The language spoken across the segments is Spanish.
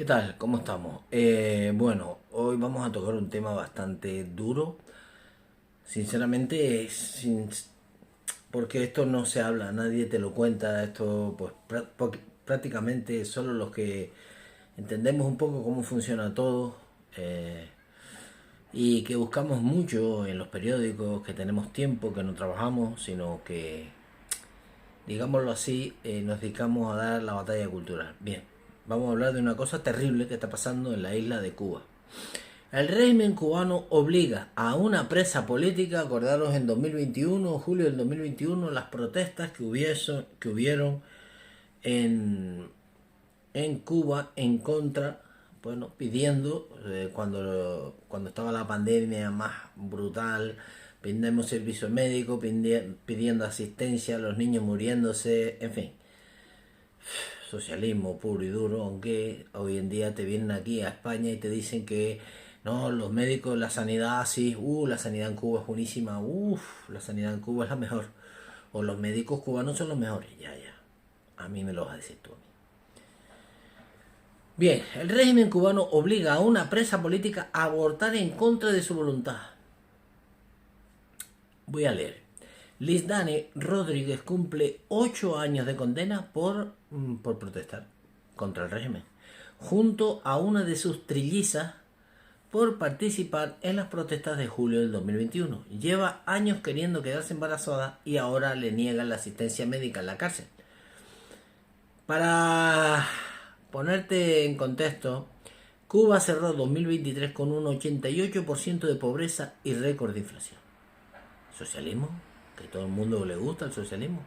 tal? ¿Cómo estamos? Bueno, hoy vamos a tocar un tema bastante duro. Sinceramente, porque esto no se habla, nadie te lo cuenta. Esto, pues prácticamente solo los que entendemos un poco cómo funciona todo eh, y que buscamos mucho en los periódicos, que tenemos tiempo, que no trabajamos, sino que, digámoslo así, nos dedicamos a dar la batalla cultural. Bien, vamos a hablar de una cosa terrible que está pasando en la isla de Cuba. El régimen cubano obliga a una presa política, acordaros en 2021, julio del 2021, las protestas que hubieron en, en Cuba en contra, bueno, pidiendo, cuando estaba la pandemia más brutal, pidiendo servicio médico, pidiendo asistencia, los niños muriéndose, en fin, socialismo puro y duro, aunque hoy en día te vienen aquí a España y te dicen que no, los médicos, la sanidad, sí, la sanidad en Cuba es buenísima, la sanidad en Cuba es la mejor, o los médicos cubanos son los mejores, ya, a mí me lo vas a decir tú a mí. Bien, el régimen cubano obliga a una presa política a abortar en contra de su voluntad. Voy a leer. Lisdane Rodríguez cumple 8 años de condena por protestar contra el régimen, junto a una de sus trillizas por participar en las protestas de julio del 2021. Lleva años queriendo quedarse embarazada y ahora le niegan la asistencia médica en la cárcel. Para ponerte en contexto, Cuba cerró 2023 con un 88% de pobreza y récord de inflación. ¿Socialismo? Que todo el mundo le gusta el socialismo.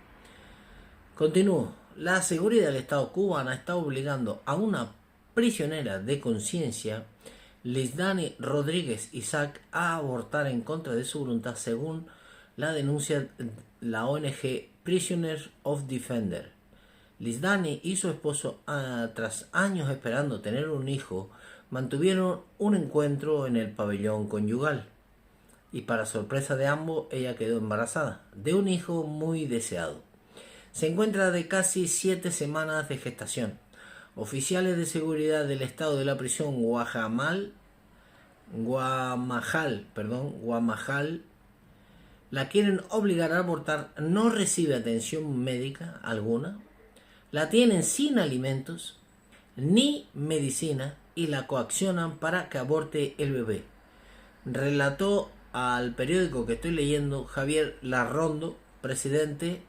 Continúo. La seguridad del Estado cubano está obligando a una prisionera de conciencia, Lisdane Rodríguez Isaac, a abortar en contra de su voluntad, según la denuncia la ONG Prisoners of Defender. Lisdane y su esposo, tras años esperando tener un hijo, mantuvieron un encuentro en el pabellón conyugal. Y para sorpresa de ambos, ella quedó embarazada de un hijo muy deseado. Se encuentra de casi 7 semanas de gestación. Oficiales de seguridad del estado de la prisión Guamajal, la quieren obligar a abortar, no recibe atención médica alguna, la tienen sin alimentos ni medicina y la coaccionan para que aborte el bebé. Relató al periódico que estoy leyendo Javier Larrondo, presidente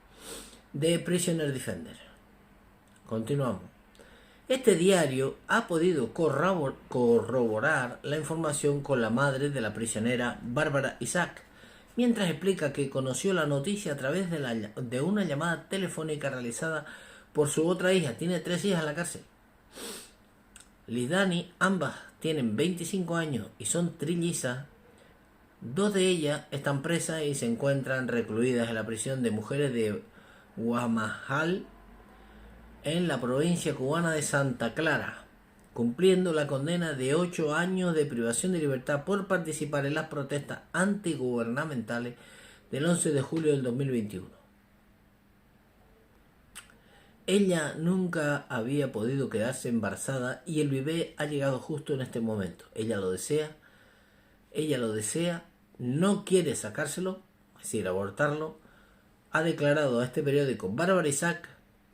de Prisoner Defender. Continuamos. Este diario ha podido corroborar la información con la madre de la prisionera Bárbara Isaac, mientras explica que conoció la noticia a través de una llamada telefónica realizada por su otra hija. Tiene 3 hijas en la cárcel. Lisdane, ambas tienen 25 años y son trillizas. 2 de ellas están presas y se encuentran recluidas en la prisión de mujeres de Guamajal, en la provincia cubana de Santa Clara, cumpliendo la condena de 8 años de privación de libertad por participar en las protestas antigubernamentales del 11 de julio del 2021. Ella nunca había podido quedarse embarazada y el bebé ha llegado justo en este momento. Ella lo desea, no quiere sacárselo, es decir, abortarlo. Ha declarado a este periódico Bárbara Isaac.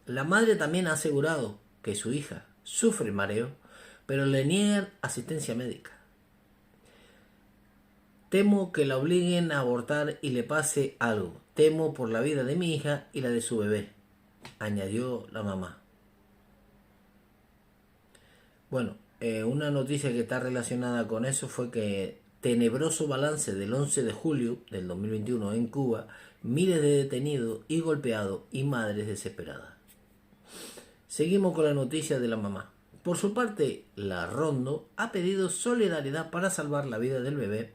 La madre también ha asegurado que su hija sufre mareo, pero le niegan asistencia médica. Temo que la obliguen a abortar y le pase algo. Temo por la vida de mi hija y la de su bebé, añadió la mamá. Bueno, una noticia que está relacionada con eso fue que tenebroso balance del 11 de julio del 2021 en Cuba, miles de detenidos y golpeados y madres desesperadas. Seguimos con la noticia de la mamá. Por su parte, la Rondo ha pedido solidaridad para salvar la vida del bebé.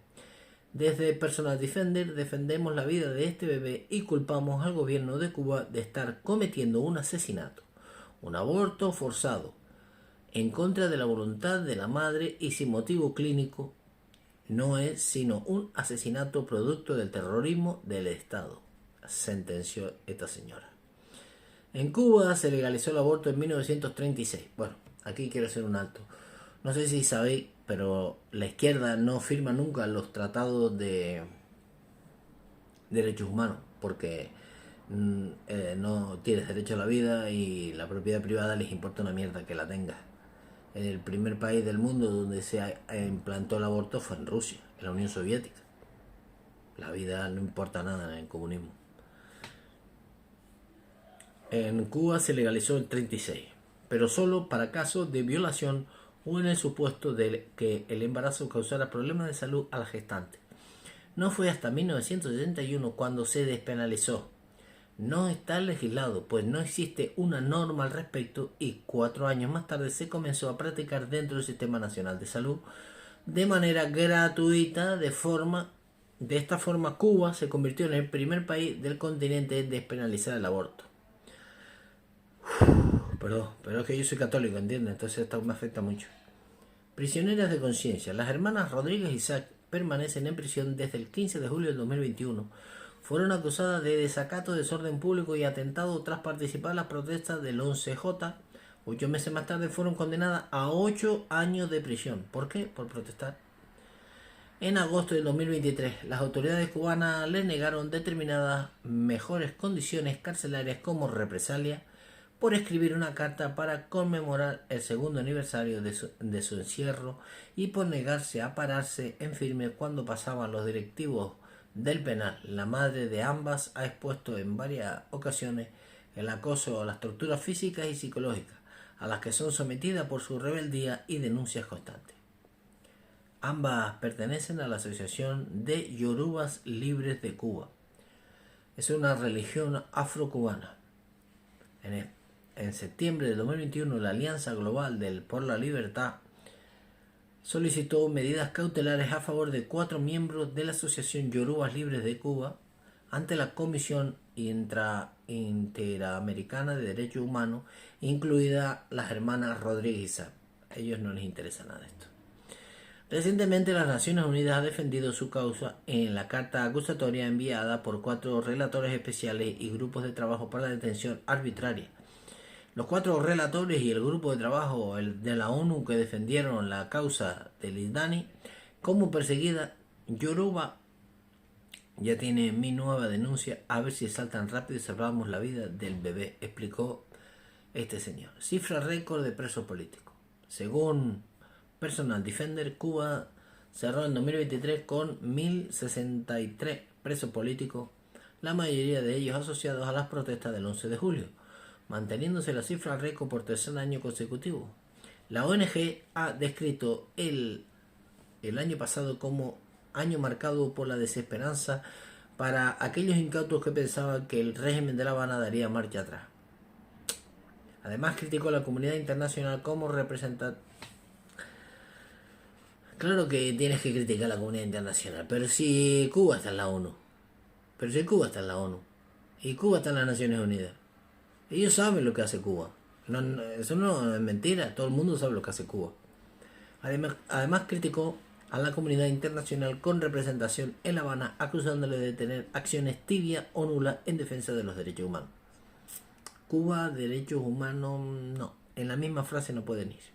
Desde Personal Defender defendemos la vida de este bebé y culpamos al gobierno de Cuba de estar cometiendo un asesinato, un aborto forzado, en contra de la voluntad de la madre y sin motivo clínico. No es sino un asesinato producto del terrorismo del Estado, sentenció esta señora. En Cuba se legalizó el aborto en 1936. Bueno, aquí quiero hacer un alto. No sé si sabéis, pero la izquierda no firma nunca los tratados de derechos humanos, porque no tienes derecho a la vida y la propiedad privada les importa una mierda que la tengas. El primer país del mundo donde se implantó el aborto fue en Rusia, en la Unión Soviética. La vida no importa nada en el comunismo. En Cuba se legalizó el 36, pero solo para casos de violación o en el supuesto de que el embarazo causara problemas de salud a la gestante. No fue hasta 1961 cuando se despenalizó. No está legislado, pues no existe una norma al respecto y 4 años más tarde se comenzó a practicar dentro del Sistema Nacional de Salud de manera gratuita. De esta forma Cuba se convirtió en el primer país del continente en despenalizar el aborto. Perdón, pero es que yo soy católico, ¿entiendes? Entonces esto me afecta mucho. Prisioneras de conciencia. Las hermanas Rodríguez y Isaac permanecen en prisión desde el 15 de julio del 2021. Fueron acusadas de desacato, desorden público y atentado tras participar en las protestas del 11J. 8 meses más tarde fueron condenadas a 8 años de prisión. ¿Por qué? Por protestar. En agosto del 2023, las autoridades cubanas les negaron determinadas mejores condiciones carcelarias como represalia por escribir una carta para conmemorar el segundo aniversario de su encierro y por negarse a pararse en firme cuando pasaban los directivos del penal. La madre de ambas ha expuesto en varias ocasiones el acoso o las torturas físicas y psicológicas a las que son sometidas por su rebeldía y denuncias constantes. Ambas pertenecen a la Asociación de Yorubas Libres de Cuba. Es una religión afrocubana. En septiembre de 2021, la Alianza Global por la Libertad solicitó medidas cautelares a favor de 4 miembros de la Asociación Yorubas Libres de Cuba ante la Comisión Interamericana de Derechos Humanos, incluida las hermanas Rodríguez y Isaac. A ellos no les interesa nada esto. Recientemente las Naciones Unidas ha defendido su causa en la carta acusatoria enviada por 4 relatores especiales y grupos de trabajo para la detención arbitraria. Los 4 relatores y el grupo de trabajo de la ONU que defendieron la causa de Lidani como perseguida Yoruba ya tiene mi nueva denuncia, a ver si saltan rápido y salvamos la vida del bebé, explicó este señor. Cifra récord de presos políticos. Según Personal Defender, Cuba cerró en 2023 con 1.063 presos políticos, la mayoría de ellos asociados a las protestas del 11 de julio, manteniéndose la cifra récord por tercer año consecutivo. La ONG ha descrito el año pasado como año marcado por la desesperanza para aquellos incautos que pensaban que el régimen de La Habana daría marcha atrás. Además criticó a la comunidad internacional como representante. Claro que tienes que criticar a la comunidad internacional, pero si Cuba está en la ONU, y Cuba está en las Naciones Unidas, ellos saben lo que hace Cuba. Eso no es mentira, todo el mundo sabe lo que hace Cuba. Además criticó a la comunidad internacional con representación en La Habana, acusándole de tener acciones tibias o nulas en defensa de los derechos humanos. Cuba, derechos humanos, no, en la misma frase no pueden ir.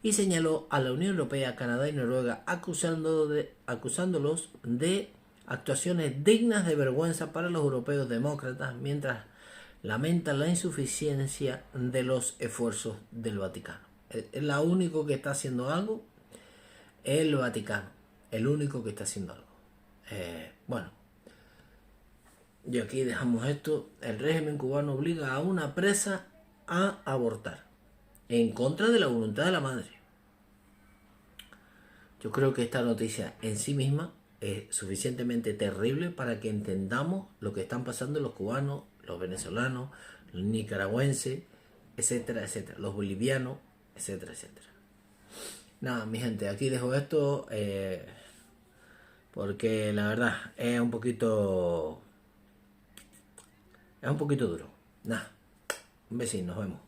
Y señaló a la Unión Europea, Canadá y Noruega acusándolos de actuaciones dignas de vergüenza para los europeos demócratas, mientras lamenta la insuficiencia de los esfuerzos del Vaticano. Es la único que está haciendo algo, el Vaticano, el único que está haciendo algo. Bueno, y aquí dejamos esto. El régimen cubano obliga a una presa a abortar en contra de la voluntad de la madre. Yo creo que esta noticia en sí misma es suficientemente terrible para que entendamos lo que están pasando los cubanos, los venezolanos, los nicaragüenses, etcétera, etcétera, los bolivianos, etcétera, etcétera. Nada, mi gente, aquí dejo esto porque la verdad es un poquito duro. Nada, un besito, nos vemos.